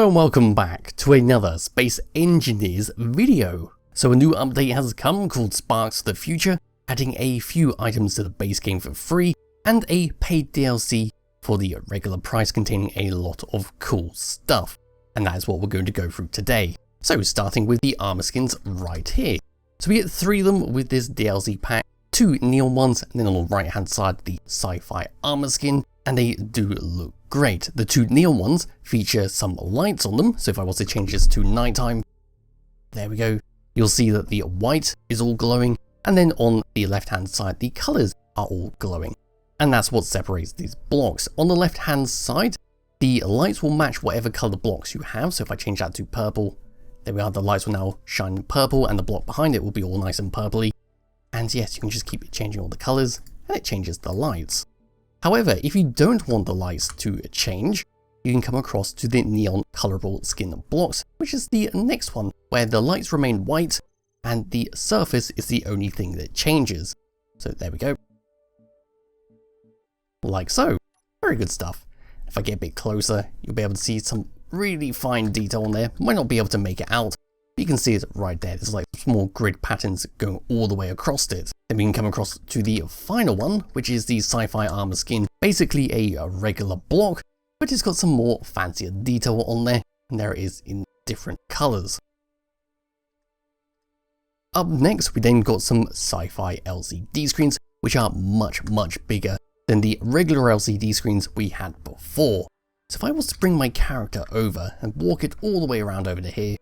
Hello and welcome back to another Space Engineers video. So a new update has come called Sparks of the Future, adding a few items to the base game for free and a paid DLC for the regular price containing a lot of cool stuff. And that is what we're going to go through today. So starting with the armor skins right here. So we get 3 of them with this DLC pack, 2 neon ones, and then on the right hand side the Sci-Fi armor skin, and they do look great. The 2 neon ones feature some lights on them, so if I was to change this to nighttime, there we go, you'll see that the white is all glowing, and then on the left hand side the colours are all glowing. And that's what separates these blocks. On the left hand side, the lights will match whatever colour blocks you have, so if I change that to purple, there we are, the lights will now shine purple and the block behind it will be all nice and purpley. And yes, you can just keep changing all the colours and it changes the lights. However, if you don't want the lights to change, you can come across to the neon colorable skin blocks, which is the next one, where the lights remain white and the surface is the only thing that changes. So there we go. Like so. Very good stuff. If I get a bit closer, you'll be able to see some really fine detail on there. Might not be able to make it out, but you can see it right there. There's like small grid patterns going all the way across it. Then we can come across to the final one, which is the Sci-Fi armor skin. Basically a regular block, but it's got some more fancier detail on there, and there it is in different colors. Up next, we then got some Sci-Fi LCD screens, which are much bigger than the regular LCD screens we had before. So if I was to bring my character over and walk it all the way around over to here,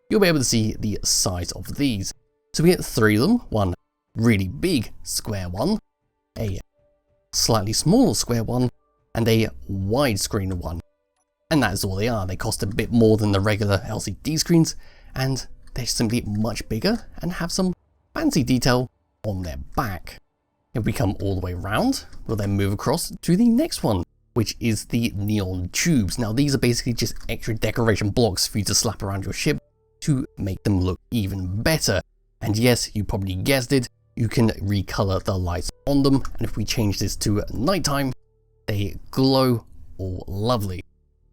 you'll be able to see the size of these. So we get 3 of them, one really big square one, a slightly smaller square one, and a widescreen one. And that is all they are. They cost a bit more than the regular LCD screens, and they're simply much bigger and have some fancy detail on their back. If we come all the way around, we'll then move across to the next one, which is the neon tubes. Now these are basically just extra decoration blocks for you to slap around your ship to make them look even better. And yes, you probably guessed it, you can recolor the lights on them, and if we change this to nighttime, they glow all lovely.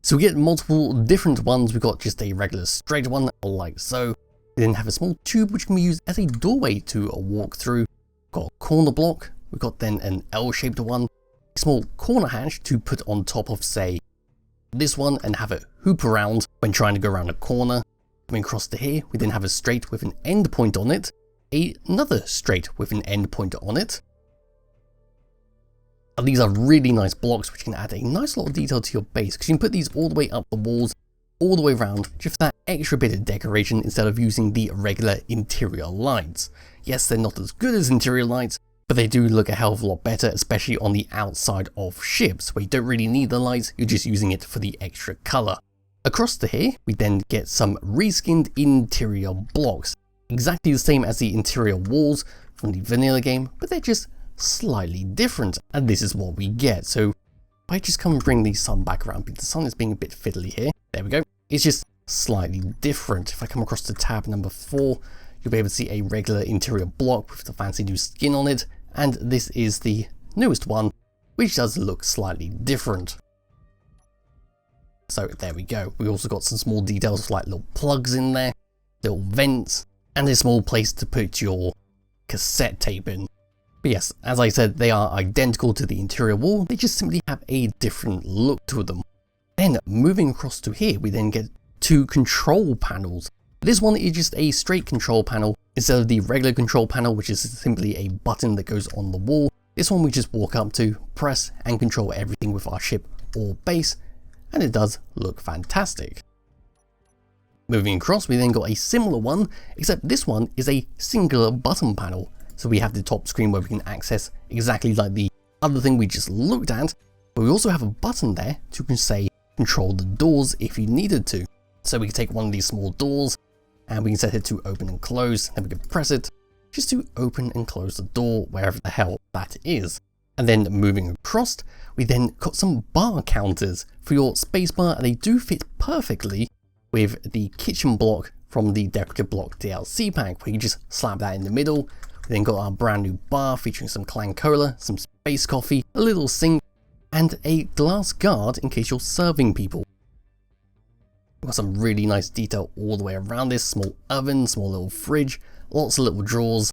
So we get multiple different ones. We've got just a regular straight one, like so. We then have a small tube which can be used as a doorway to walk through. We've got a corner block, we've got then an L-shaped one, a small corner hatch to put on top of, say, this one and have it hoop around when trying to go around a corner. Coming across to here, we then have a straight with an end point on it, another straight with an end point on it. And these are really nice blocks which can add a nice lot of detail to your base, because you can put these all the way up the walls, all the way around, just for that extra bit of decoration instead of using the regular interior lights. Yes, they're not as good as interior lights, but they do look a hell of a lot better, especially on the outside of ships, where you don't really need the lights, you're just using it for the extra colour. Across to here, we then get some reskinned interior blocks, exactly the same as the interior walls from the vanilla game, but they're just slightly different, and this is what we get. So if I just come and bring the sun back around, because the sun is being a bit fiddly here, there we go, it's just slightly different. If I come across to tab number 4, you'll be able to see a regular interior block with the fancy new skin on it, and this is the newest one, which does look slightly different. So there we go. We also got some small details like little plugs in there, little vents, and a small place to put your cassette tape in. But yes, as I said, they are identical to the interior wall, they just simply have a different look to them. Then moving across to here, we then get 2 control panels. This one is just a straight control panel instead of the regular control panel, which is simply a button that goes on the wall. This one we just walk up to, press, and control everything with our ship or base, and it does look fantastic. Moving across, we then got a similar one, except this one is a singular button panel. So we have the top screen where we can access exactly like the other thing we just looked at, but we also have a button there to say control the doors if you needed to. So we can take one of these small doors and we can set it to open and close, and we can press it just to open and close the door wherever the hell that is. And then moving across, we then got some bar counters for your spacebar, and they do fit perfectly with the kitchen block from the Decorative Block DLC pack, where you just slap that in the middle. We then got our brand new bar featuring some clan cola, some space coffee, a little sink, and a glass guard in case you're serving people. We've got some really nice detail all the way around this. Small oven, small little fridge, lots of little drawers.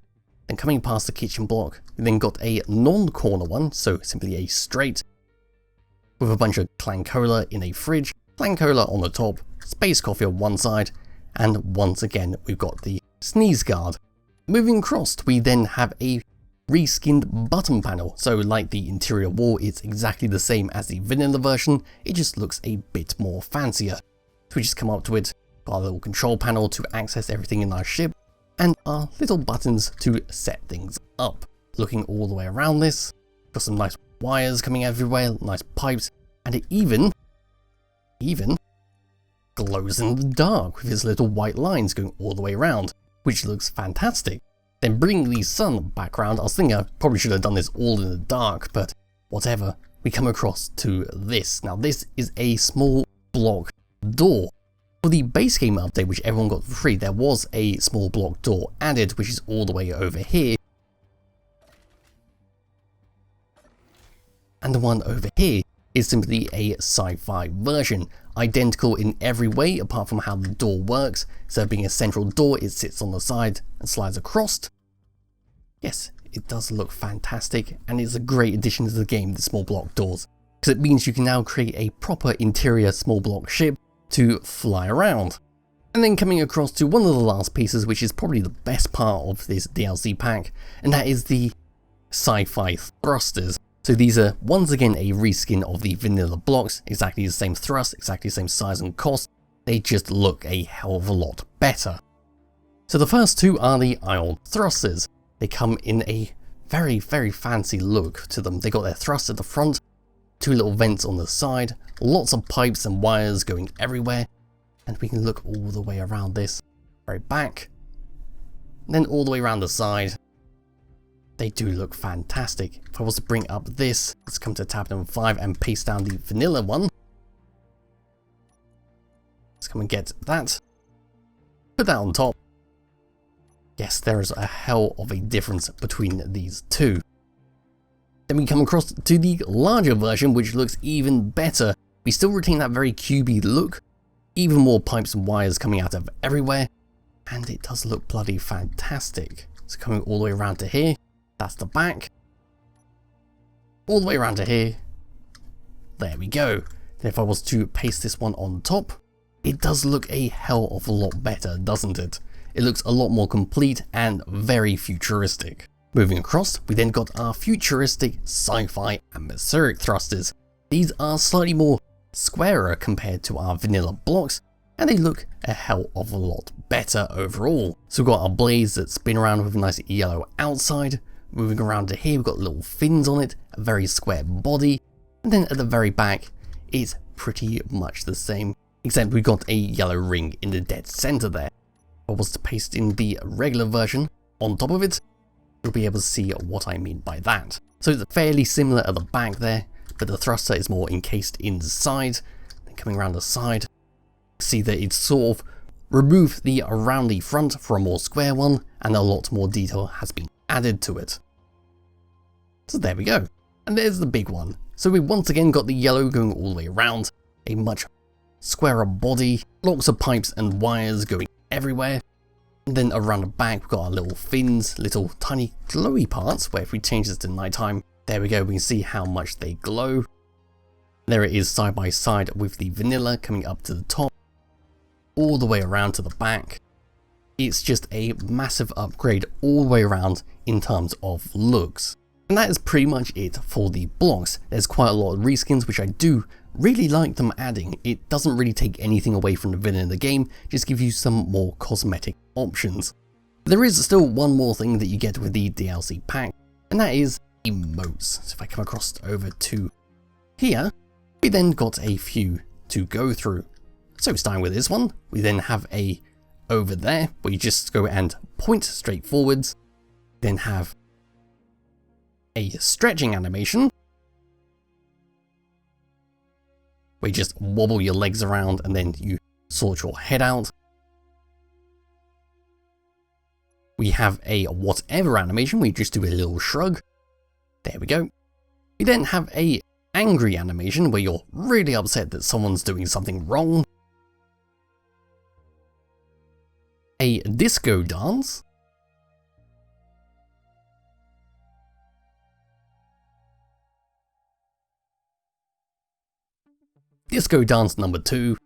And coming past the kitchen block, we then got a non-corner one, so simply a straight, with a bunch of clan cola in a fridge, clan cola on the top, space coffee on one side, and once again we've got the sneeze guard. Moving across, we then have a reskinned button panel, so like the interior wall, it's exactly the same as the vanilla version, it just looks a bit more fancier. So we just come up to it, got our little control panel to access everything in our ship, and our little buttons to set things up. Looking all the way around this, got some nice wires coming everywhere, nice pipes, and it even glows in the dark with its little white lines going all the way around, which looks fantastic. Then bringing the sun background, I was thinking I probably should have done this all in the dark, but whatever. We come across to this. Now this is a small block door. For the base game update, which everyone got for free, there was a small block door added, which is all the way over here. And the one over here is simply a sci-fi version, identical in every way apart from how the door works. So being a central door, it sits on the side and slides across. Yes, it does look fantastic, and it's a great addition to the game, the small block doors, because it means you can now create a proper interior small block ship to fly around. And then coming across to one of the last pieces, which is probably the best part of this DLC pack, and that is the sci-fi thrusters. So these are once again a reskin of the vanilla blocks, exactly the same thrust, exactly the same size and cost, they just look a hell of a lot better. So the first two are the ion thrusters. They come in a very fancy look to them. They got their thrust at the front, two little vents on the side, lots of pipes and wires going everywhere, and we can look all the way around this, very back, and then all the way around the side. They do look fantastic. If I was to bring up this, let's come to tab number 5 and paste down the vanilla one. Let's come and get that, put that on top. Yes, there is a hell of a difference between these two. Then we come across to the larger version, which looks even better. We still retain that very cubey look, even more pipes and wires coming out of everywhere, and it does look bloody fantastic. So coming all the way around to here, that's the back, all the way around to here, there we go. Then if I was to paste this one on top, it does look a hell of a lot better, doesn't it? It looks a lot more complete and very futuristic. Moving across, we then got our futuristic sci-fi atmospheric thrusters. These are slightly more squarer compared to our vanilla blocks, and they look a hell of a lot better overall. So we've got our blades that spin around with a nice yellow outside. Moving around to here, we've got little fins on it, a very square body, and then at the very back, it's pretty much the same, except we've got a yellow ring in the dead center there. If I was to paste in the regular version on top of it, you'll be able to see what I mean by that. So it's fairly similar at the back there, but the thruster is more encased inside. Then coming around the side, see that it's sort of removed the around the front for a more square one, and a lot more detail has been added to it. So there we go. And there's the big one. So we once again got the yellow going all the way around, a much squarer body, lots of pipes and wires going everywhere. And then around the back we've got our little fins, little tiny glowy parts, where if we change this to nighttime, there we go, we can see how much they glow. There it is side by side with the vanilla coming up to the top, all the way around to the back. It's just a massive upgrade all the way around in terms of looks. And that is pretty much it for the blocks. There's quite a lot of reskins, which I do really like them adding. It doesn't really take anything away from the villain in the game, just gives you some more cosmetic options. There is still one more thing that you get with the DLC pack, and that is emotes. So if I come across over to here, we then got a few to go through. So starting with this one, we then have a over there, where you just go and point straight forwards, then have a stretching animation, where you just wobble your legs around and then you sort your head out. We have a whatever animation, where you just do a little shrug. There we go. We then have a angry animation, where you're really upset that someone's doing something wrong. a disco dance, disco dance number 2,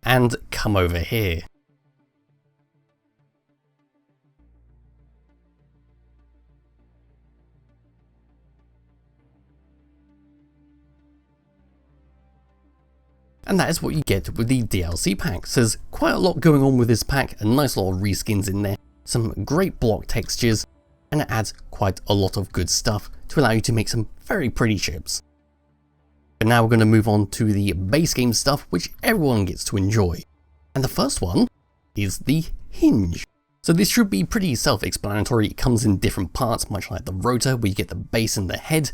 and come over here. And that is what you get with the DLC pack. So there's quite a lot going on with this pack, a nice lot of reskins in there, some great block textures, and it adds quite a lot of good stuff to allow you to make some very pretty ships. But now we're going to move on to the base game stuff, which everyone gets to enjoy. And the first one is the hinge. So this should be pretty self-explanatory. It comes in different parts, much like the rotor, where you get the base and the head.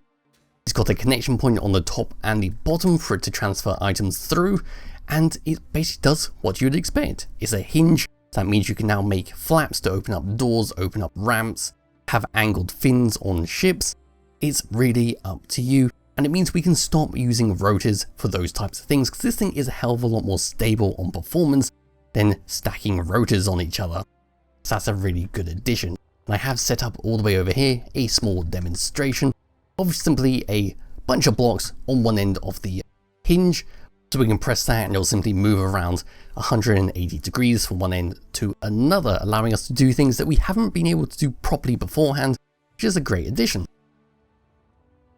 It's got a connection point on the top and the bottom for it to transfer items through, and it basically does what you'd expect. It's a hinge, so that means you can now make flaps to open up doors, open up ramps, have angled fins on ships. It's really up to you. And it means we can stop using rotors for those types of things, because this thing is a hell of a lot more stable on performance than stacking rotors on each other. So that's a really good addition. And I have set up all the way over here a small demonstration of simply a bunch of blocks on one end of the hinge. So we can press that and it'll simply move around 180 degrees from one end to another, allowing us to do things that we haven't been able to do properly beforehand, which is a great addition.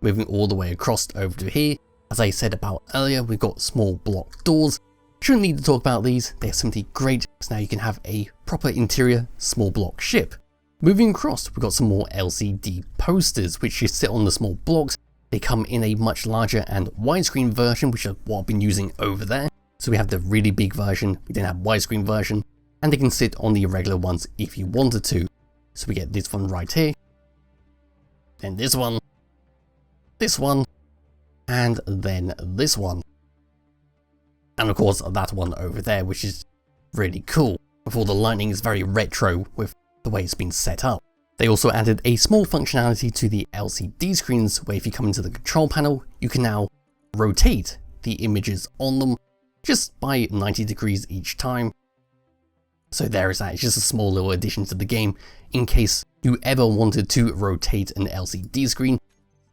Moving all the way across over to here, as I said about earlier, we've got small block doors. Shouldn't need to talk about these, they're simply great, because now you can have a proper interior small block ship. Moving across, we've got some more LCD posters, which you sit on the small blocks. They come in a much larger and widescreen version, which is what I've been using over there. So we have the really big version, we then have widescreen version, and they can sit on the irregular ones if you wanted to. So we get this one right here, then this one, and then this one. And of course that one over there, which is really cool. With all the lighting is very retro with the way it's been set up. They also added a small functionality to the LCD screens, where if you come into the control panel, you can now rotate the images on them just by 90 degrees each time. So there is that, it's just a small little addition to the game in case you ever wanted to rotate an LCD screen.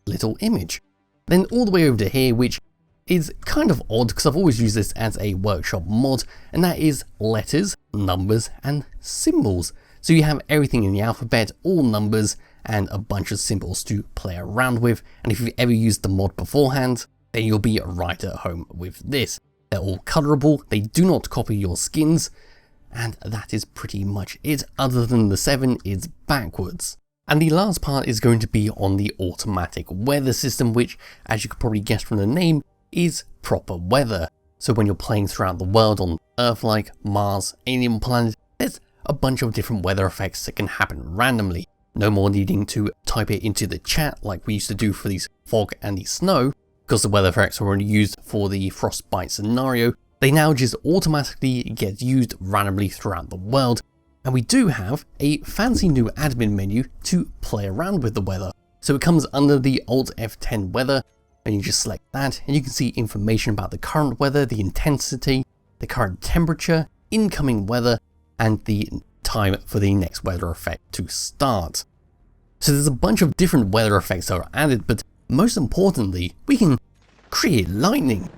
Little image. Then all the way over to here, which is kind of odd because I've always used this as a workshop mod, and that is letters, numbers, and symbols. So you have everything in the alphabet, all numbers, and a bunch of symbols to play around with, and if you've ever used the mod beforehand, then you'll be right at home with this. They're all colorable, they do not copy your skins, and that is pretty much it, other than the 7 is backwards. And the last part is going to be on the automatic weather system, which, as you could probably guess from the name, is proper weather. So when you're playing throughout the world on Earth like Mars, alien planet, there's a bunch of different weather effects that can happen randomly. No more needing to type it into the chat like we used to do for these fog and the snow, because the weather effects are already used for the frostbite scenario. They now just automatically get used randomly throughout the world. And we do have a fancy new admin menu to play around with the weather. So it comes under the Alt F10 weather, and you just select that, and you can see information about the current weather, the intensity, the current temperature, incoming weather, and the time for the next weather effect to start. So there's a bunch of different weather effects that are added, but most importantly, we can create lightning.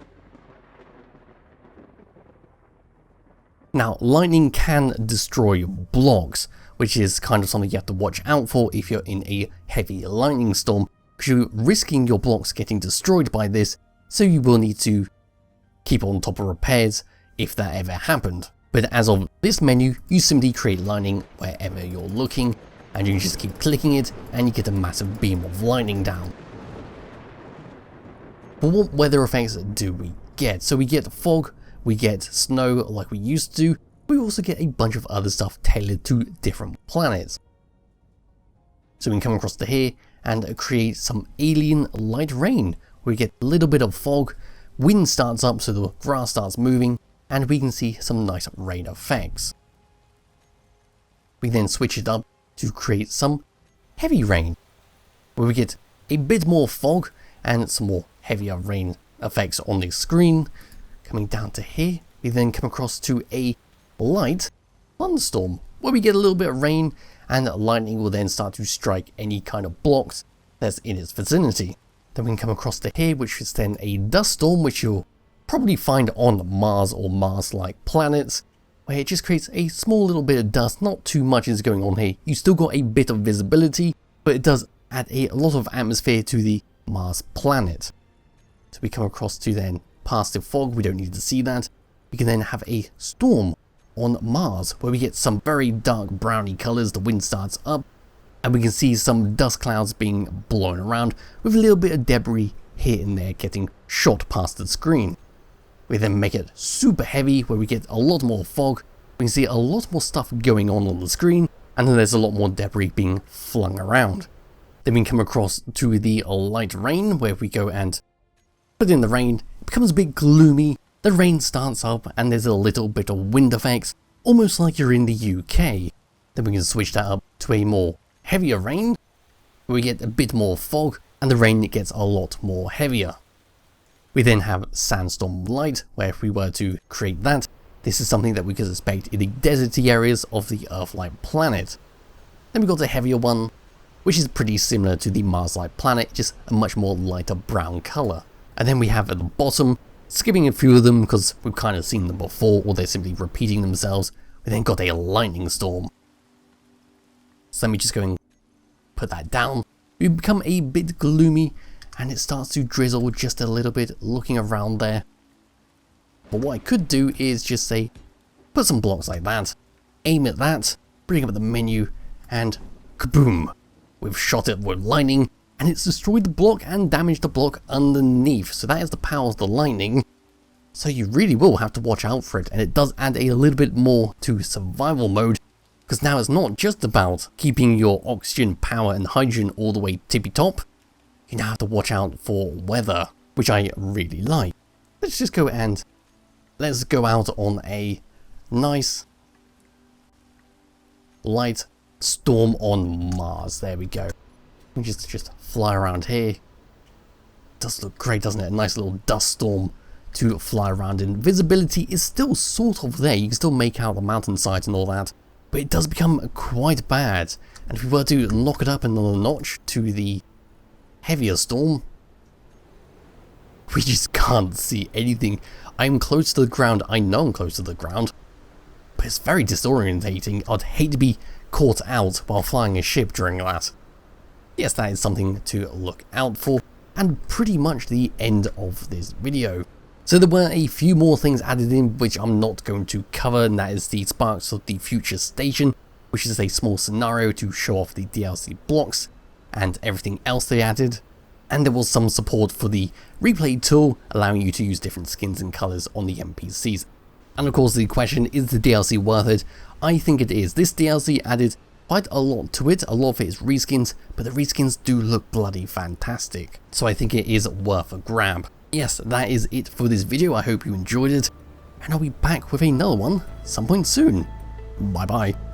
Now, lightning can destroy blocks, which is kind of something you have to watch out for if you're in a heavy lightning storm, because you're risking your blocks getting destroyed by this, so you will need to keep on top of repairs if that ever happened. But as of this menu, you simply create lightning wherever you're looking, and you just keep clicking it, and you get a massive beam of lightning down. But what weather effects do we get? So we get fog, we get snow like we used to, we also get a bunch of other stuff tailored to different planets. So we can come across to here and create some alien light rain. We get a little bit of fog, wind starts up so the grass starts moving, and we can see some nice rain effects. We then switch it up to create some heavy rain, where we get a bit more fog and some more heavier rain effects on the screen. Coming down to here, we then come across to a light thunderstorm, where we get a little bit of rain and lightning will then start to strike any kind of blocks that's in its vicinity. Then we can come across to here, which is then a dust storm, which you'll probably find on Mars or Mars-like planets, where it just creates a small little bit of dust. Not too much is going on here. You still got a bit of visibility, but it does add a lot of atmosphere to the Mars planet. So we come across to then past the fog, we don't need to see that. We can then have a storm on Mars, where we get some very dark browny colours, the wind starts up, and we can see some dust clouds being blown around, with a little bit of debris here and there getting shot past the screen. We then make it super heavy, where we get a lot more fog, we can see a lot more stuff going on the screen, and then there's a lot more debris being flung around. Then we can come across to the light rain, where we go and put in the rain, it becomes a bit gloomy, the rain starts up, and there's a little bit of wind effects, almost like you're in the UK. Then we can switch that up to a more heavier rain, where we get a bit more fog, and the rain gets a lot more heavier. We then have sandstorm light, where if we were to create that, this is something that we could expect in the deserty areas of the Earth-like planet. Then we got a heavier one, which is pretty similar to the Mars-like planet, just a much more lighter brown colour. And then we have at the bottom, skipping a few of them because we've kind of seen them before, or they're simply repeating themselves, we then got a lightning storm. So let me just go and put that down. We become a bit gloomy, and it starts to drizzle just a little bit, looking around there. But what I could do is just say, put some blocks like that, aim at that, bring up the menu, and kaboom! We've shot it with lightning, and it's destroyed the block and damaged the block underneath. So that is the power of the lightning. So you really will have to watch out for it, and it does add a little bit more to survival mode, because now it's not just about keeping your oxygen, power, and hydrogen all the way tippy top. You now have to watch out for weather, which I really like. Let's just go and let's go out on a nice light storm on Mars. There we go. We just fly around here. Does look great, doesn't it? A nice little dust storm to fly around in. Visibility is still sort of there. You can still make out the mountainsides and all that, but it does become quite bad. And if we were to knock it up another notch to the heavier storm, we just can't see anything. I'm close to the ground. I know I'm close to the ground, but it's very disorientating. I'd hate to be caught out while flying a ship during that. Yes, that is something to look out for, and pretty much the end of this video. So there were a few more things added in which I'm not going to cover, and that is the Sparks of the Future Station, which is a small scenario to show off the DLC blocks and everything else they added. And there was some support for the replay tool, allowing you to use different skins and colours on the NPCs. And of course the question, is the DLC worth it? I think it is. This DLC added quite a lot to it. A lot of it is reskins, but the reskins do look bloody fantastic. So I think it is worth a grab. Yes, that is it for this video. I hope you enjoyed it, and I'll be back with another one some point soon. Bye bye.